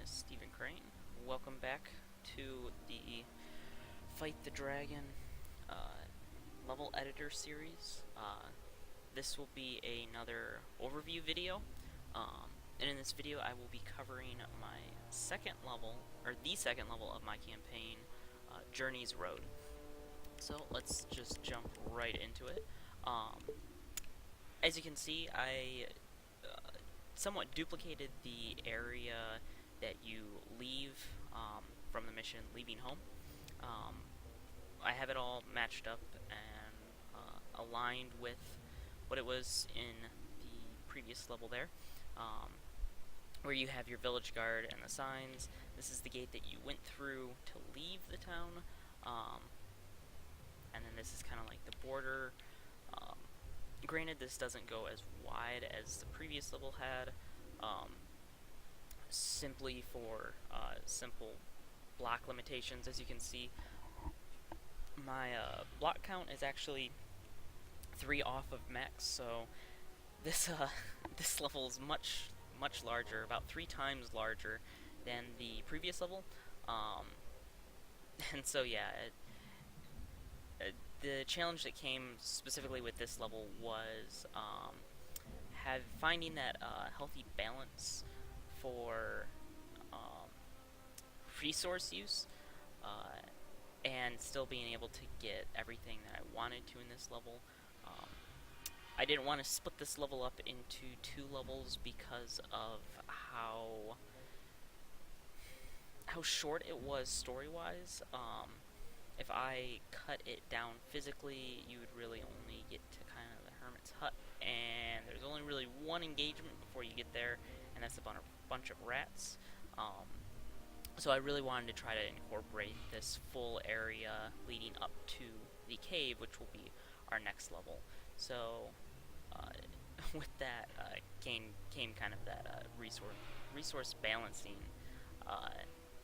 is Stephen Crane. Welcome back to the Fight the Dragon uh, level editor series. This will be another overview video, and in this video I will be covering my second level, or the second level of my campaign, Journey's Road. So let's just jump right into it. Um, as you can see, I somewhat duplicated the area that you leave from the mission leaving home. Um, I have it all matched up and aligned with what it was in the previous level there, um, where you have your village guard and the signs. This is the gate that you went through to leave the town, um, and then this is kind of like the border. Um, Granted, this doesn't go as wide as the previous level had, um, simply for simple block limitations. As you can see, my block count is actually 3 off of max, so this this level is much larger, about 3 times larger than the previous level, um, and so yeah, the challenge that came specifically with this level was finding that healthy balance for um, resource use, uh, and still being able to get everything that I wanted to in this level. Um, I didn't want to split this level up into 2 levels because of how short it was story-wise. If I cut it down physically, you would really only get to kind of the Hermit's Hut, and there's only really one engagement before you get there, and that's a bunch of rats. So I really wanted to try to incorporate this full area leading up to the cave, which will be our next level. So with that came kind of that resource balancing, uh,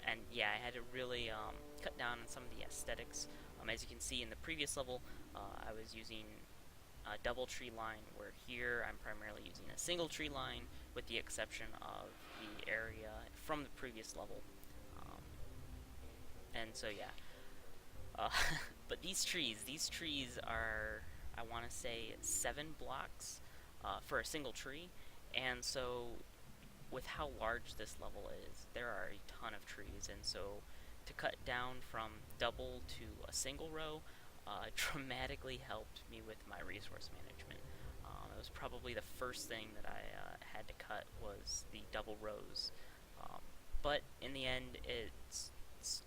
and yeah, I had to really cut down on some of the aesthetics. As you can see in the previous level, I was using a double tree line, where here I'm primarily using a single tree line, with the exception of the area from the previous level. And so yeah, but these trees are, I want to say, 7 blocks for a single tree, and so with how large this level is, there are a ton of trees, and so to cut down from double to a single row dramatically helped me with my resource management. It was probably the first thing that I had to cut, was the double rows, but in the end it's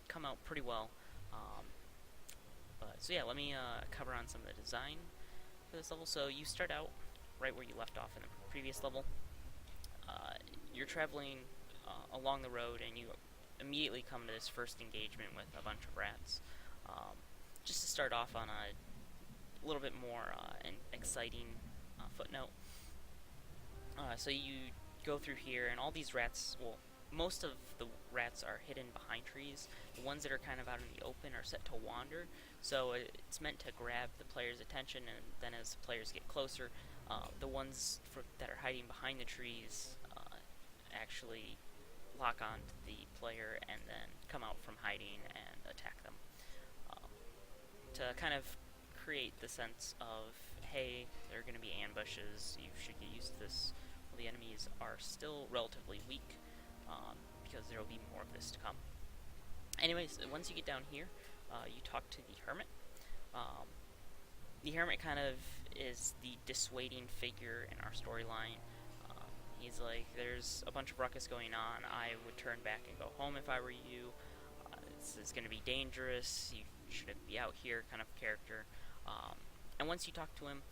come out pretty well. Um, so yeah, let me cover on some of the design for this level. So you start out right where you left off in the previous level. You're traveling along the road, and you immediately come to this first engagement with a bunch of rats. Just to start off on a little bit more an exciting footnote. So you go through here, and all these rats, well, most of the rats are hidden behind trees. The ones that are kind of out in the open are set to wander, so it's meant to grab the player's attention, and then as the players get closer, the ones that are hiding behind the trees actually lock on to the player and then come out from hiding and attack them. To kind of create the sense of, hey, there are going to be ambushes, you should get used to this, while the enemies are still relatively weak, because there will be more of this to come. Anyways, once you get down here, you talk to the Hermit. The Hermit kind of is the dissuading figure in our storyline. He's like, there's a bunch of ruckus going on, I would turn back and go home if I were you. This is going to be dangerous, you shouldn't be out here, kind of character. And once you talk to him,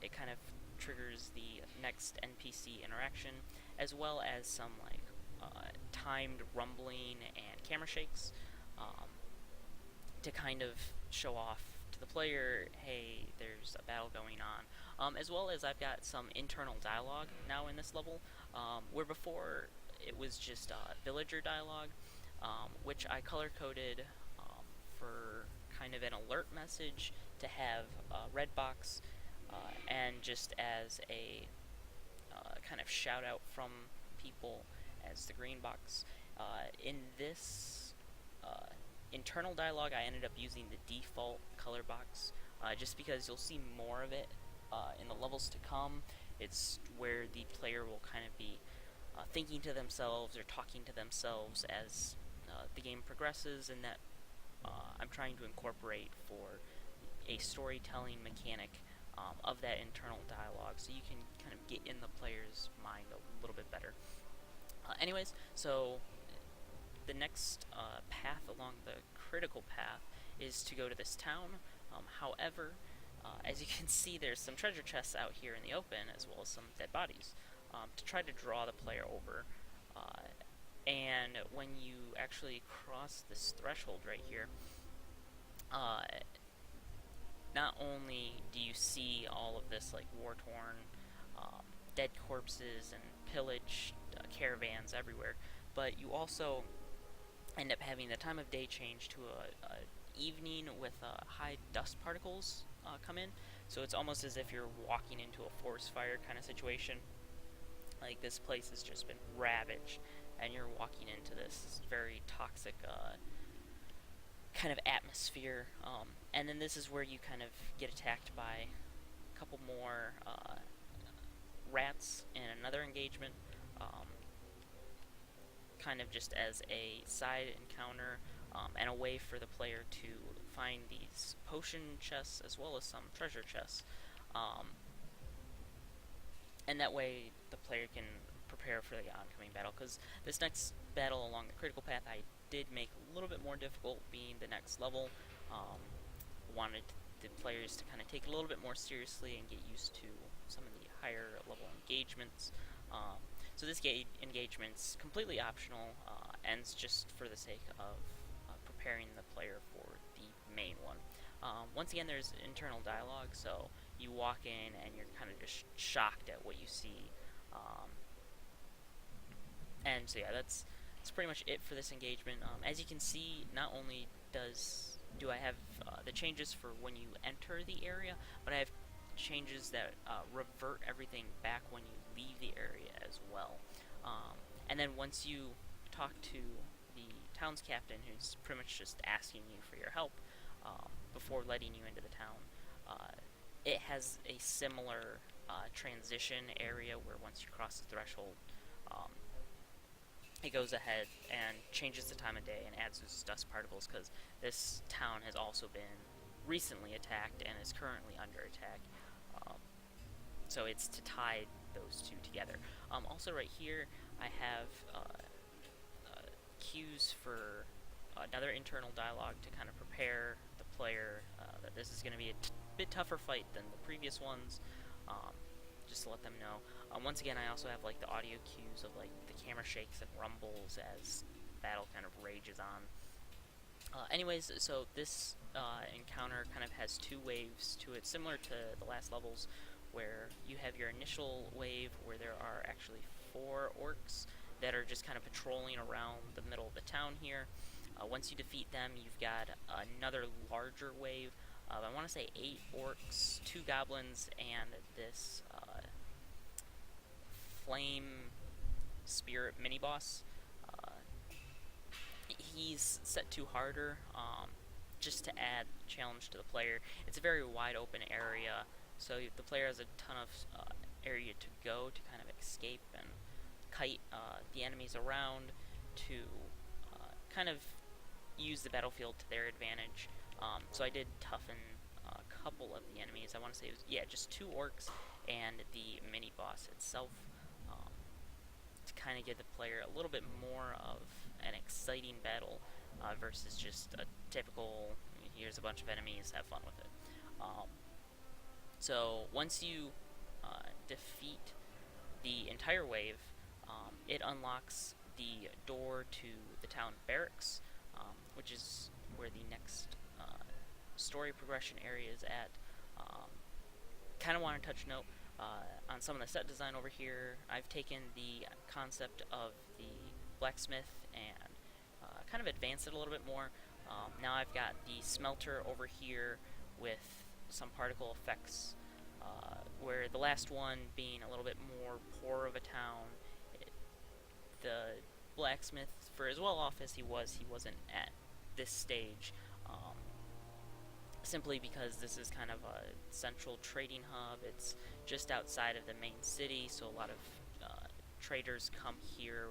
it kind of triggers the next NPC interaction, as well as some like timed rumbling and camera shakes, to kind of show off to the player, hey, there's a battle going on. As well as I've got some internal dialogue now in this level, where before it was just villager dialogue, which I color-coded for kind of an alert message to have a red box, and just as a kind of shout out from people as the green box. In this internal dialogue, I ended up using the default color box just because you'll see more of it in the levels to come. It's where the player will kind of be thinking to themselves or talking to themselves as the game progresses, and that I'm trying to incorporate for a storytelling mechanic of that internal dialogue, so you can kind of get in the player's mind a little bit better. Anyways, so the next path along the critical path is to go to this town. However, as you can see, there's some treasure chests out here in the open, as well as some dead bodies, to try to draw the player over. And when you actually cross this threshold right here, not only do you see all of this like war-torn, dead corpses and pillaged caravans everywhere, but you also end up having the time of day change to a evening with high dust particles come in. So it's almost as if you're walking into a forest fire kind of situation. Like, this place has just been ravaged, and you're walking into this very toxic kind of atmosphere. And then this is where you kind of get attacked by a couple more rats in another engagement, kind of just as a side encounter, and a way for the player to find these potion chests as well as some treasure chests. And that way the player can prepare for the oncoming battle, because this next battle along the critical path I did make a little bit more difficult, being the next level. Wanted the players to kind of take it a little bit more seriously and get used to some of the higher level engagements. So this engagement's completely optional, and it's just for the sake of preparing the player for the main one. Once again, there's internal dialogue, so you walk in and you're kind of just shocked at what you see. And so yeah, that's pretty much it for this engagement. As you can see, not only do I have the changes for when you enter the area, but I have changes that revert everything back when you leave the area as well. And then once you talk to the town's captain, who's pretty much just asking you for your help before letting you into the town, it has a similar transition area where once you cross the threshold, it goes ahead and changes the time of day and adds those dust particles, because this town has also been recently attacked and is currently under attack. So it's to tie those two together. Also right here I have cues for another internal dialogue to kind of prepare the player that this is going to be a bit tougher fight than the previous ones, just to let them know. Once again, I also have like the audio cues of like the camera shakes and rumbles as battle kind of rages on. Anyways, so this encounter kind of has two waves to it, similar to the last levels, where you have your initial wave where there are actually 4 orcs that are just kind of patrolling around the middle of the town here. Once you defeat them, you've got another larger wave. I want to say 8 orcs, 2 goblins, and this flame spirit mini-boss. He's set to harder, just to add challenge to the player. It's a very wide open area, so the player has a ton of area to go to kind of escape and kite the enemies around to kind of use the battlefield to their advantage. So I did toughen a couple of the enemies. I want to say it was, yeah, just 2 orcs and the mini boss itself, to kind of give the player a little bit more of an exciting battle versus just a typical, here's a bunch of enemies, have fun with it. So once you defeat the entire wave, it unlocks the door to the town barracks, which is where the next story progression area is at. Kind of want to touch note on some of the set design over here. I've taken the concept of the blacksmith and kind of advanced it a little bit more. Now I've got the smelter over here with some particle effects, where the last one being a little bit more poor of a town, it the blacksmith, for as well off as he wasn't at this stage. Simply because this is kind of a central trading hub. It's just outside of the main city, so a lot of traders come here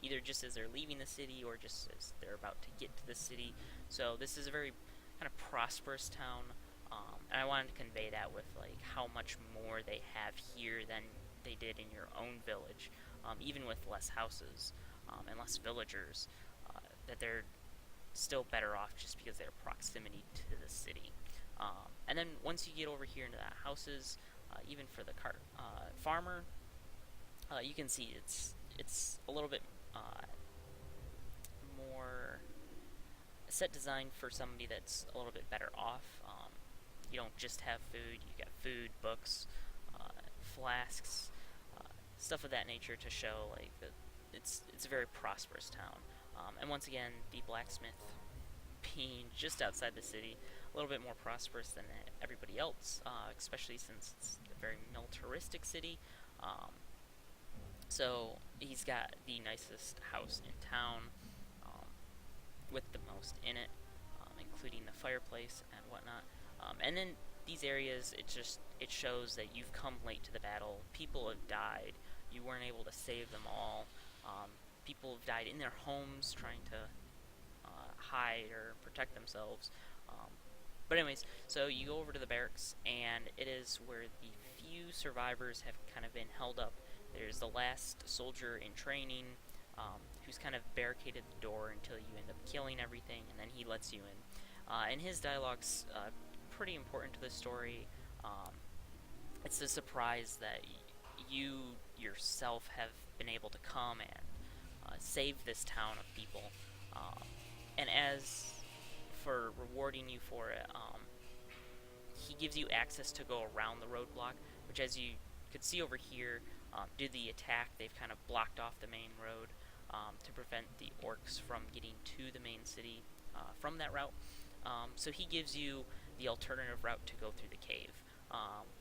either just as they're leaving the city or just as they're about to get to the city. So this is a very kind of prosperous town, and I wanted to convey that with like how much more they have here than they did in your own village, even with less houses and less villagers. That they're still better off just because of their proximity to the city. And then once you get over here into the houses, even for the farmer, you can see it's a little bit more set design for somebody that's a little bit better off. You don't just have food; you got food, books, flasks, stuff of that nature to show like that it's a very prosperous town. And once again, the blacksmith being just outside the city, a little bit more prosperous than everybody else, especially since it's a very militaristic city. Um, so he's got the nicest house in town, um, with the most in it, including the fireplace and whatnot. And then these areas, it shows that you've come late to the battle. People have died. You weren't able to save them all. People have died in their homes trying to hide or protect themselves. Um, but anyways, so you go over to the barracks, and it is where the few survivors have kind of been held up. There's the last soldier in training, who's kind of barricaded the door until you end up killing everything, and then he lets you in. And his dialogue's pretty important to the story. Um, it's a surprise that you yourself have been able to come and save this town of people. Um, and as for rewarding you for it, he gives you access to go around the roadblock, which, as you could see over here, due to the attack, they've kind of blocked off the main road to prevent the orcs from getting to the main city from that route. So he gives you the alternative route to go through the cave.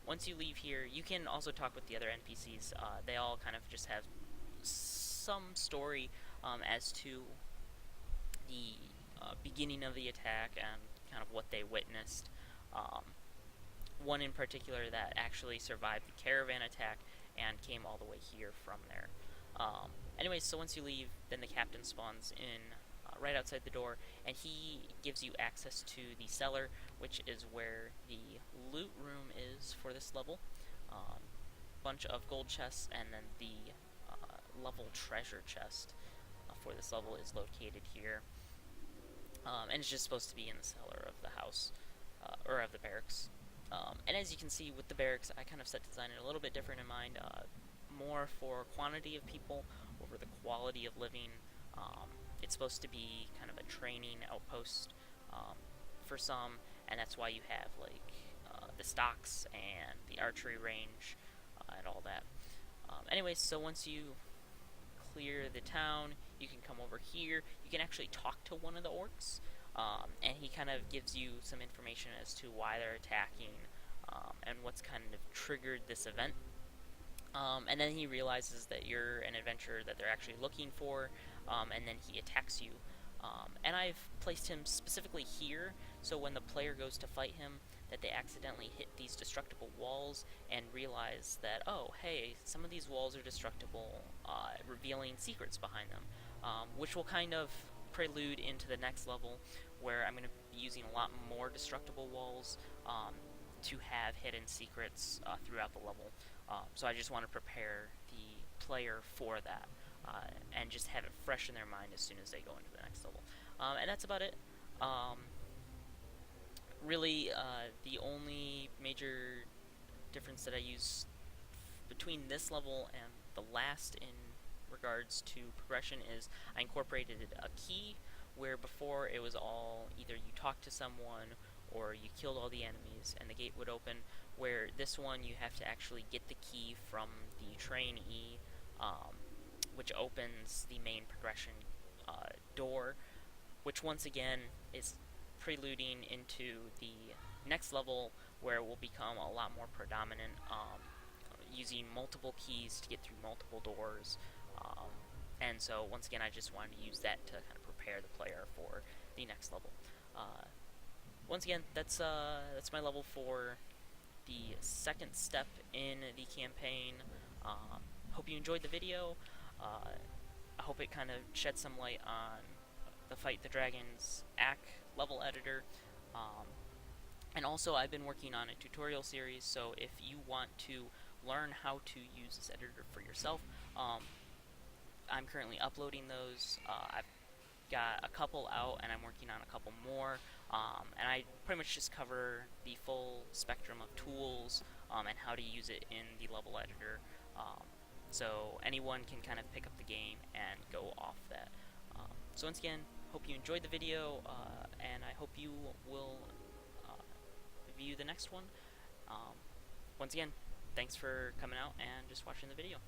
Once you leave here, you can also talk with the other NPCs. They all kind of just have some story as to the beginning of the attack and kind of what they witnessed. Um, One in particular that actually survived the caravan attack and came all the way here from there. Anyways, so once you leave, then the captain spawns in right outside the door, and he gives you access to the cellar, which is where the loot room is for this level. Bunch of gold chests, and then the level treasure chest for this level is located here. And it's just supposed to be in the cellar of the house, or of the barracks. And as you can see with the barracks, I kind of set design it a little bit different in mind, more for quantity of people over the quality of living. It's supposed to be kind of a training outpost for some, and that's why you have like the stocks and the archery range and all that. Anyways, so once you clear the town, you can come over here. You can actually talk to one of the orcs, and he kind of gives you some information as to why they're attacking and what's kind of triggered this event. And then he realizes that you're an adventurer that they're actually looking for, and then he attacks you. And I've placed him specifically here, so when the player goes to fight him, that they accidentally hit these destructible walls and realize that, oh, hey, some of these walls are destructible, revealing secrets behind them, which will kind of prelude into the next level, where I'm going to be using a lot more destructible walls to have hidden secrets throughout the level. So I just want to prepare the player for that, and just have it fresh in their mind as soon as they go into the next level. And that's about it. Really, the only major difference that I use between this level and the last in regards to progression is I incorporated a key, where before it was all either you talked to someone or you killed all the enemies and the gate would open, where this one you have to actually get the key from the trainee, which opens the main progression door, which once again is preluding into the next level, where it will become a lot more predominant, using multiple keys to get through multiple doors, And so once again, I just wanted to use that to kind of prepare the player for the next level. Once again, that's my level for the second step in the campaign. Hope you enjoyed the video. I hope it kind of shed some light on the Fight the Dragons ACK level editor. Um, and also, I've been working on a tutorial series, so if you want to learn how to use this editor for yourself, I'm currently uploading those. I've got a couple out, and I'm working on a couple more. And I pretty much just cover the full spectrum of tools and how to use it in the level editor. Um, so anyone can kind of pick up the game and go off that. So once again, hope you enjoyed the video, and I hope you will view the next one. Um, Once again, thanks for coming out and just watching the video.